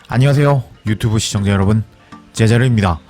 안녕하세요 유튜브 시청자 여러분, 제자르입니다.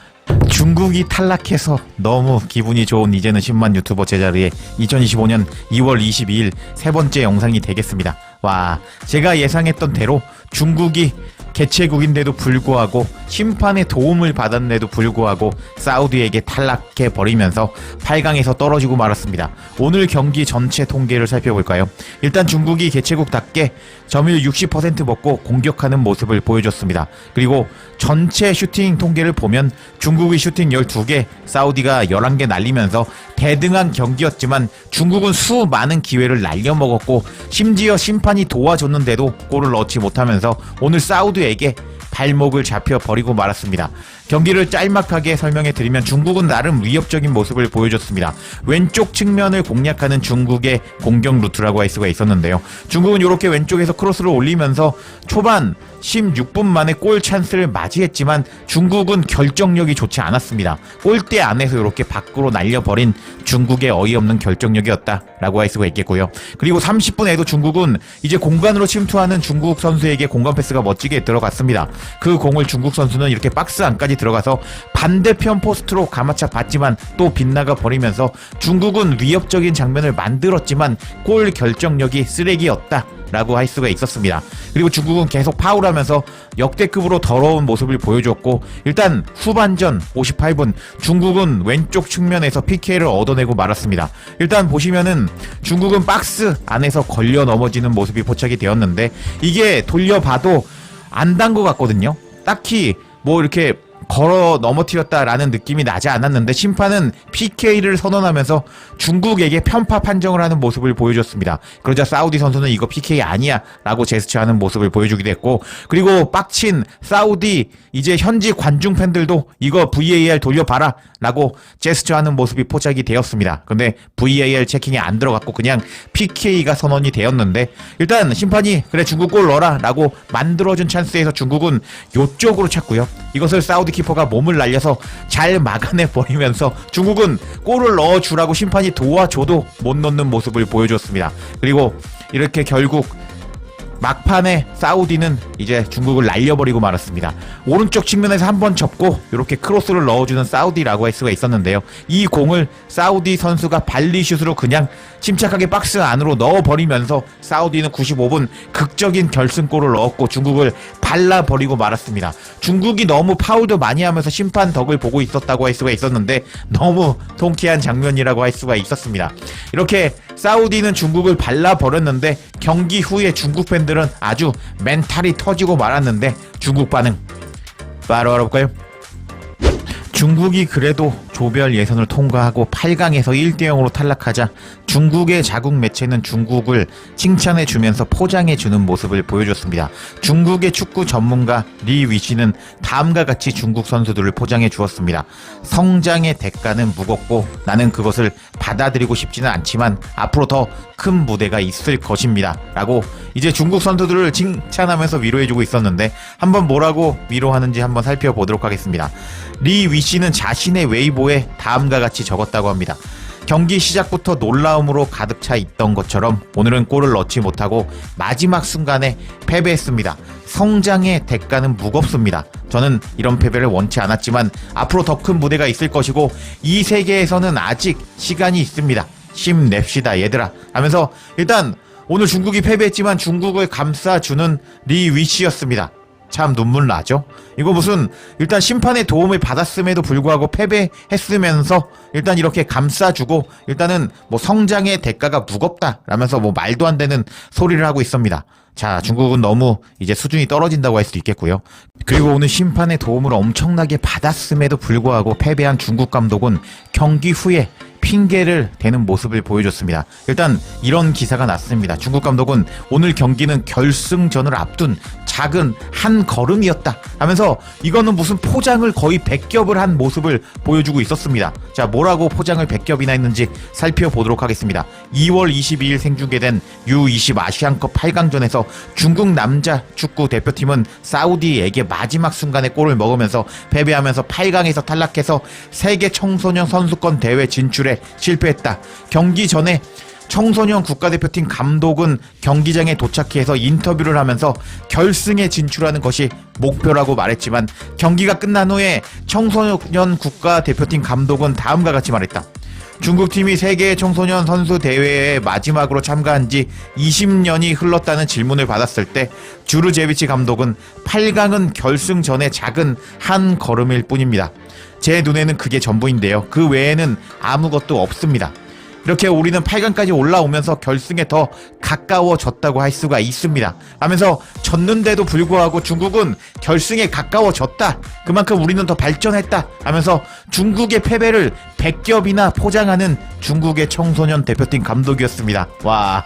중국이 탈락해서 너무 기분이 좋은 이제는 10만 유튜버 제자르의 2025년 2월 22일 세 번째 영상이 되겠습니다. 와, 제가 예상했던 대로 중국이 개최국인데도 불구하고 심판의 도움을 받았는데도 불구하고 사우디에게 탈락해 버리면서 8강에서 떨어지고 말았습니다. 오늘 경기 전체 통계를 살펴볼까요? 일단 중국이 개최국답게 점유율 60% 먹고 공격하는 모습을 보여줬습니다. 그리고 전체 슈팅 통계를 보면 중국의 슈팅 12개, 사우디가 11개 날리면서 대등한 경기였지만 중국은 수많은 기회를 날려먹었고 심지어 심판이 도와줬는데도 골을 넣지 못하면서 오늘 사우디에게 발목을 잡혀 버리고 말았습니다. 경기를 짤막하게 설명해 드리면 중국은 나름 위협적인 모습을 보여줬습니다. 왼쪽 측면을 공략하는 중국의 공격 루트라고 할 수가 있었는데요. 중국은 이렇게 왼쪽에서 크로스를 올리면서 초반 16분 만에 골 찬스를 맞이했지만 중국은 결정력이 좋지 않았습니다. 골대 안에서 이렇게 밖으로 날려버린 중국의 어이없는 결정력이었다라고 할 수가 있겠고요. 그리고 30분에도 중국은 이제 공간으로 침투하는 중국 선수에게 공간 패스가 멋지게 들어갔습니다. 그 공을 중국 선수는 이렇게 박스 안까지 들어가서 반대편 포스트로 가마차 받지만 또 빗나가 버리면서 중국은 위협적인 장면을 만들었지만 골 결정력이 쓰레기였다 라고 할 수가 있었습니다. 그리고 중국은 계속 파울하면서 역대급으로 더러운 모습을 보여줬고, 일단 후반전 58분 중국은 왼쪽 측면에서 PK를 얻어내고 말았습니다. 일단 보시면은 중국은 박스 안에서 걸려 넘어지는 모습이 포착이 되었는데 이게 돌려봐도 안 단 것 같거든요. 딱히 뭐 이렇게 걸어 넘어뜨렸다라는 느낌이 나지 않았는데 심판은 PK를 선언하면서 중국에게 편파 판정을 하는 모습을 보여줬습니다. 그러자 사우디 선수는 이거 PK 아니야 라고 제스처하는 모습을 보여주기도 했고, 그리고 빡친 사우디 이제 현지 관중 팬들도 이거 VAR 돌려봐라 라고 제스처하는 모습이 포착이 되었습니다. 근데 VAR 체킹이 안 들어갔고 그냥 PK가 선언이 되었는데, 일단 심판이 그래 중국 골 넣어라 라고 만들어준 찬스에서 중국은 요쪽으로 찼고요. 이것을 사우디 키퍼가 몸을 날려서 잘 막아내 버리면서 중국은 골을 넣어주라고 심판이 도와줘도 못 넣는 모습을 보여줬습니다. 그리고 이렇게 결국 막판에 사우디는 이제 중국을 날려버리고 말았습니다. 오른쪽 측면에서 한번 접고 이렇게 크로스를 넣어주는 사우디라고 할 수가 있었는데요. 이 공을 사우디 선수가 발리슛으로 그냥 침착하게 박스 안으로 넣어버리면서 사우디는 95분 극적인 결승골을 넣었고 중국을 발라버리고 말았습니다. 중국이 너무 파울도 많이 하면서 심판 덕을 보고 있었다고 할 수가 있었는데 너무 통쾌한 장면이라고 할 수가 있었습니다. 이렇게 사우디는 중국을 발라버렸는데 경기 후에 중국 팬들은 아주 멘탈이 터지고 말았는데 중국 반응 바로 알아볼까요? 중국이 그래도 조별 예선을 통과하고 8강에서 1대0으로 탈락하자 중국의 자국 매체는 중국을 칭찬해주면서 포장해주는 모습을 보여줬습니다. 중국의 축구 전문가 리 위시는 다음과 같이 중국 선수들을 포장해 주었습니다. 성장의 대가는 무겁고 나는 그것을 받아들이고 싶지는 않지만 앞으로 더 큰 무대가 있을 것입니다 라고 이제 중국 선수들을 칭찬하면서 위로해주고 있었는데 한번 뭐라고 위로하는지 한번 살펴보도록 하겠습니다. 리 위시는 자신의 웨이보에 다음과 같이 적었다고 합니다. 경기 시작부터 놀라움으로 가득 차 있던 것처럼 오늘은 골을 넣지 못하고 마지막 순간에 패배했습니다. 성장의 대가는 무겁습니다. 저는 이런 패배를 원치 않았지만 앞으로 더 큰 무대가 있을 것이고 이 세계에서는 아직 시간이 있습니다. 힘냅시다 얘들아 하면서 일단 오늘 중국이 패배했지만 중국을 감싸주는 리 위시였습니다. 참 눈물 나죠? 이거 무슨 일단 심판의 도움을 받았음에도 불구하고 패배했으면서 일단 이렇게 감싸주고 일단은 뭐 성장의 대가가 무겁다 라면서 뭐 말도 안 되는 소리를 하고 있습니다. 자, 중국은 너무 이제 수준이 떨어진다고 할 수도 있겠고요. 그리고 오늘 심판의 도움을 엄청나게 받았음에도 불구하고 패배한 중국 감독은 경기 후에 핑계를 대는 모습을 보여줬습니다. 일단 이런 기사가 났습니다. 중국 감독은 오늘 경기는 결승전을 앞둔 작은 한 걸음이었다 하면서 이거는 무슨 포장을 거의 100겹을 한 모습을 보여주고 있었습니다. 자, 뭐라고 포장을 100겹이나 했는지 살펴보도록 하겠습니다. 2월 22일 생중계된 U20 아시안컵 8강전에서 중국 남자 축구 대표팀은 사우디에게 마지막 순간에 골을 먹으면서 패배하면서 8강에서 탈락해서 세계 청소년 선수권 대회 진출에 실패했다. 경기 전에 청소년 국가대표팀 감독은 경기장에 도착해서 인터뷰를 하면서 결승에 진출하는 것이 목표라고 말했지만 경기가 끝난 후에 청소년 국가대표팀 감독은 다음과 같이 말했다. 중국팀이 세계 청소년 선수 대회에 마지막으로 참가한 지 20년이 흘렀다는 질문을 받았을 때 주르제비치 감독은 8강은 결승 전에 작은 한 걸음일 뿐입니다. 제 눈에는 그게 전부인데요. 그 외에는 아무것도 없습니다. 이렇게 우리는 8강까지 올라오면서 결승에 더 가까워졌다고 할 수가 있습니다. 하면서 졌는데도 불구하고 중국은 결승에 가까워졌다. 그만큼 우리는 더 발전했다. 하면서 중국의 패배를 100겹이나 포장하는 중국의 청소년 대표팀 감독이었습니다. 와,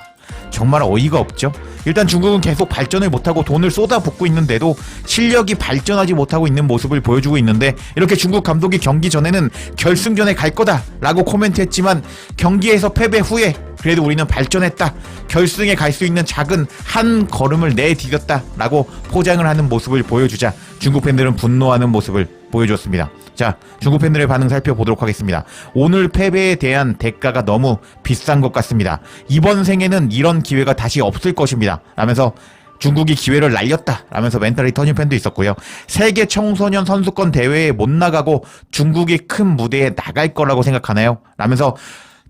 정말 어이가 없죠. 일단 중국은 계속 발전을 못하고 돈을 쏟아붓고 있는데도 실력이 발전하지 못하고 있는 모습을 보여주고 있는데, 이렇게 중국 감독이 경기 전에는 결승전에 갈 거다 라고 코멘트했지만 경기에서 패배 후에 그래도 우리는 발전했다, 결승에 갈 수 있는 작은 한 걸음을 내디뎠다 라고 포장을 하는 모습을 보여주자 중국 팬들은 분노하는 모습을 보여줬습니다. 자, 중국 팬들의 반응 살펴보도록 하겠습니다. 오늘 패배에 대한 대가가 너무 비싼 것 같습니다. 이번 생에는 이런 기회가 다시 없을 것입니다 라면서 중국이 기회를 날렸다 라면서 멘탈이 터진 팬도 있었고요. 세계 청소년 선수권 대회에 못 나가고 중국이 큰 무대에 나갈 거라고 생각하나요? 라면서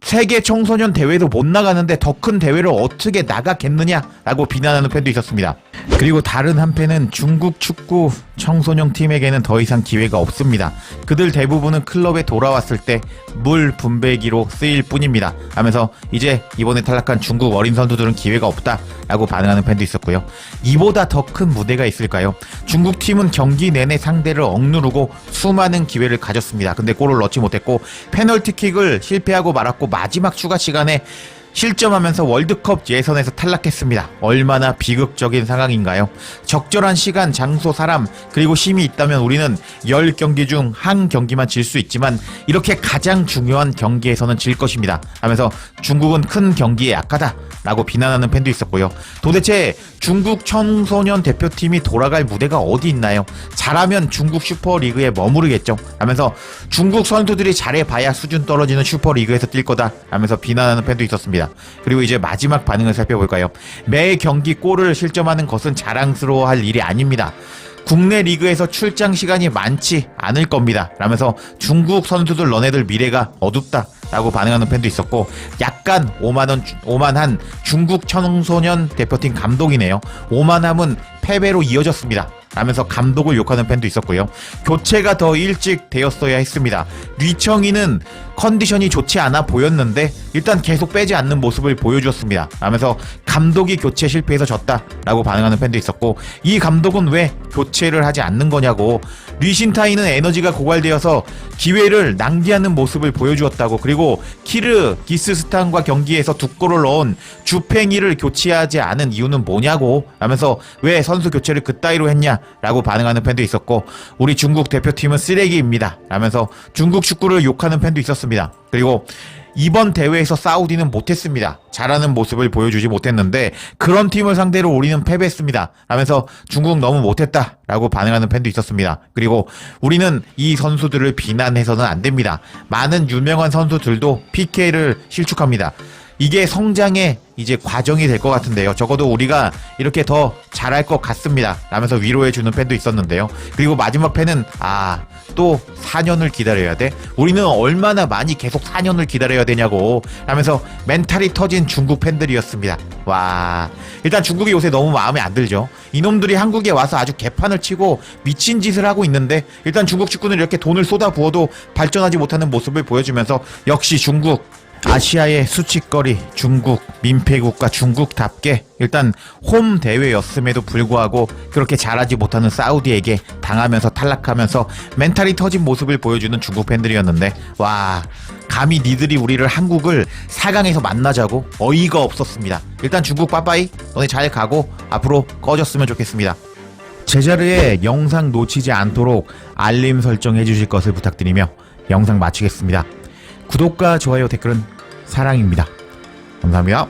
세계 청소년 대회도 못 나가는데 더 큰 대회를 어떻게 나가겠느냐라고 비난하는 팬도 있었습니다. 그리고 다른 한편은 중국 축구 청소년 팀에게는 더 이상 기회가 없습니다. 그들 대부분은 클럽에 돌아왔을 때 물 분배기로 쓰일 뿐입니다 하면서 이제 이번에 탈락한 중국 어린 선수들은 기회가 없다 라고 반응하는 팬도 있었고요. 이보다 더 큰 무대가 있을까요? 중국 팀은 경기 내내 상대를 억누르고 수많은 기회를 가졌습니다. 근데 골을 넣지 못했고 페널티킥을 실패하고 말았고 마지막 추가 시간에 실점하면서 월드컵 예선에서 탈락했습니다. 얼마나 비극적인 상황인가요? 적절한 시간, 장소, 사람, 그리고 힘이 있다면 우리는 10경기 중 한 경기만 질 수 있지만 이렇게 가장 중요한 경기에서는 질 것입니다 하면서 중국은 큰 경기에 약하다 라고 비난하는 팬도 있었고요. 도대체 중국 청소년 대표팀이 돌아갈 무대가 어디 있나요? 잘하면 중국 슈퍼리그에 머무르겠죠 하면서 중국 선수들이 잘해봐야 수준 떨어지는 슈퍼리그에서 뛸 거다 하면서 비난하는 팬도 있었습니다. 그리고 이제 마지막 반응을 살펴볼까요? 매 경기 골을 실점하는 것은 자랑스러워할 일이 아닙니다. 국내 리그에서 출장 시간이 많지 않을 겁니다 라면서 중국 선수들 너네들 미래가 어둡다 라고 반응하는 팬도 있었고, 약간 오만한 중국 청소년 대표팀 감독이네요. 오만함은 패배로 이어졌습니다 라면서 감독을 욕하는 팬도 있었고요. 교체가 더 일찍 되었어야 했습니다. 류청이는 컨디션이 좋지 않아 보였는데 일단 계속 빼지 않는 모습을 보여주었습니다 라면서 감독이 교체 실패해서 졌다 라고 반응하는 팬도 있었고, 이 감독은 왜 교체를 하지 않는 거냐고, 류신타이는 에너지가 고갈되어서 기회를 낭비하는 모습을 보여주었다고, 그리고 키르기스스탄과 경기에서 2골을 넣은 주팽이를 교체하지 않은 이유는 뭐냐고 하면서 왜 선수 교체를 그따위로 했냐 라고 반응하는 팬도 있었고, 우리 중국 대표팀은 쓰레기입니다 라면서 중국 축구를 욕하는 팬도 있었습니다. 그리고 이번 대회에서 사우디는 못했습니다. 잘하는 모습을 보여주지 못했는데 그런 팀을 상대로 우리는 패배했습니다 하면서 중국 너무 못했다 라고 반응하는 팬도 있었습니다. 그리고 우리는 이 선수들을 비난해서는 안 됩니다. 많은 유명한 선수들도 PK를 실축합니다. 이게 성장의 이제 과정이 될 것 같은데요. 적어도 우리가 이렇게 더 잘할 것 같습니다 라면서 위로해주는 팬도 있었는데요. 그리고 마지막 팬은 또 4년을 기다려야 돼? 우리는 얼마나 많이 계속 4년을 기다려야 되냐고 하면서 멘탈이 터진 중국 팬들이었습니다. 와, 일단 중국이 요새 너무 마음에 안 들죠. 이놈들이 한국에 와서 아주 개판을 치고 미친 짓을 하고 있는데 일단 중국 축구는 이렇게 돈을 쏟아부어도 발전하지 못하는 모습을 보여주면서 역시 중국, 아시아의 수치거리 중국, 민폐국가 중국답게 일단 홈 대회였음에도 불구하고 그렇게 잘하지 못하는 사우디에게 당하면서 탈락하면서 멘탈이 터진 모습을 보여주는 중국 팬들이었는데, 와, 감히 니들이 우리를 한국을 4강에서 만나자고? 어이가 없었습니다. 일단 중국 빠빠이, 너네 잘 가고 앞으로 꺼졌으면 좋겠습니다. 제자리에 영상 놓치지 않도록 알림 설정해 주실 것을 부탁드리며 영상 마치겠습니다. 구독과 좋아요, 댓글은 사랑입니다. 감사합니다.